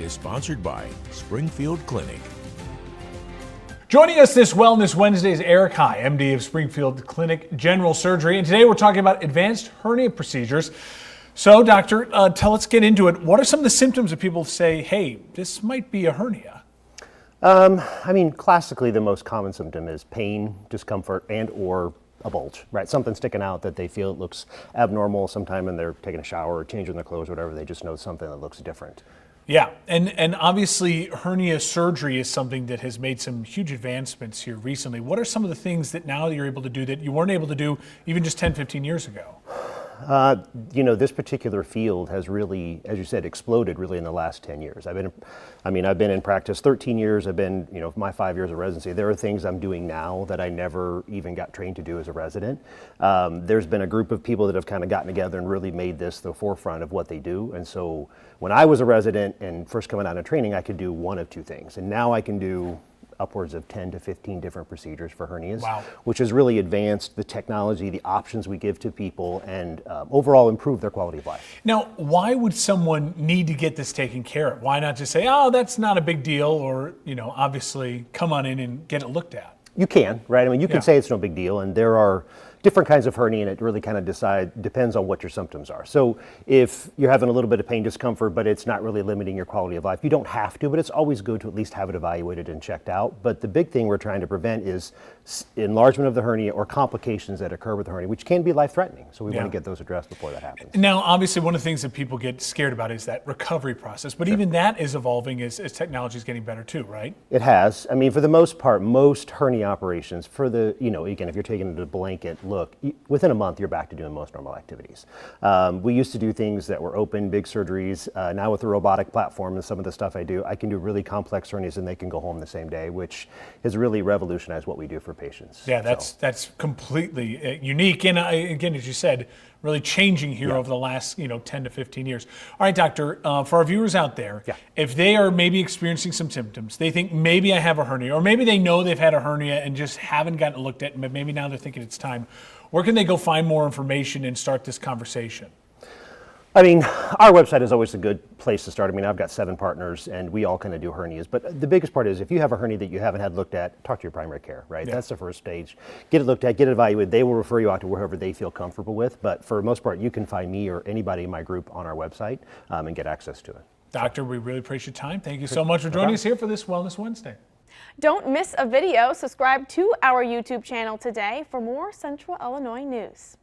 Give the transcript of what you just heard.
is sponsored by Springfield Clinic. Joining us this Wellness Wednesday is Eric High, MD of Springfield Clinic General Surgery, and today we're talking about advanced hernia procedures. So, doctor, let's get into it. What are some of the symptoms that people say, hey, this might be a hernia? Classically, the most common symptom is pain, discomfort, and or a bulge, right? Something sticking out that they feel it looks abnormal sometime when they're taking a shower or changing their clothes or whatever. They just know something that looks different. Yeah, and obviously hernia surgery is something that has made some huge advancements here recently. What are some of the things that now you're able to do that you weren't able to do even just 10, 15 years ago? This particular field has really, as you said, exploded really in the last 10 years. I've been in practice 13 years. I've been, my 5 years of residency. There are things I'm doing now that I never even got trained to do as a resident. There's been a group of people that have kind of gotten together and really made this the forefront of what they do. And so when I was a resident and first coming out of training, I could do one of two things. And now I can do upwards of 10 to 15 different procedures for hernias, wow, which has really advanced the technology, the options we give to people, and overall improve their quality of life. Now, why would someone need to get this taken care of? Why not just say, oh, that's not a big deal, or, obviously come on in and get it looked at? You can, right? You can say it's no big deal, and there are different kinds of hernia, and it really kind of depends on what your symptoms are. So if you're having a little bit of pain, discomfort, but it's not really limiting your quality of life, you don't have to, but it's always good to at least have it evaluated and checked out. But the big thing we're trying to prevent is enlargement of the hernia or complications that occur with the hernia, which can be life-threatening. So we want to get those addressed before that happens. Now, obviously, one of the things that people get scared about is that recovery process, but even that is evolving as technology is getting better too, right? It has. For the most part, most hernia operations, for the, again, if you're taking it to blanket look, within a month, you're back to doing most normal activities. We used to do things that were open, big surgeries. Now with the robotic platform and some of the stuff I do, I can do really complex hernias and they can go home the same day, which has really revolutionized what we do for patients. Yeah, that's completely unique. And again, as you said, really changing here over the last 10 to 15 years. All right, doctor, for our viewers out there, if they are maybe experiencing some symptoms, they think maybe I have a hernia, or maybe they know they've had a hernia and just haven't gotten it looked at, but maybe now they're thinking it's time. Where can they go find more information and start this conversation? Our website is always a good place to start. I've got 7 partners and we all kind of do hernias, but the biggest part is if you have a hernia that you haven't had looked at, talk to your primary care, right? That's the first stage. Get it looked at, get it evaluated. They will refer you out to wherever they feel comfortable with, but for the most part, you can find me or anybody in my group on our website and get access to it. Doctor, we really appreciate your time. Thank you so much for joining us here for this Wellness Wednesday. Don't miss a video. Subscribe to our YouTube channel today for more Central Illinois news.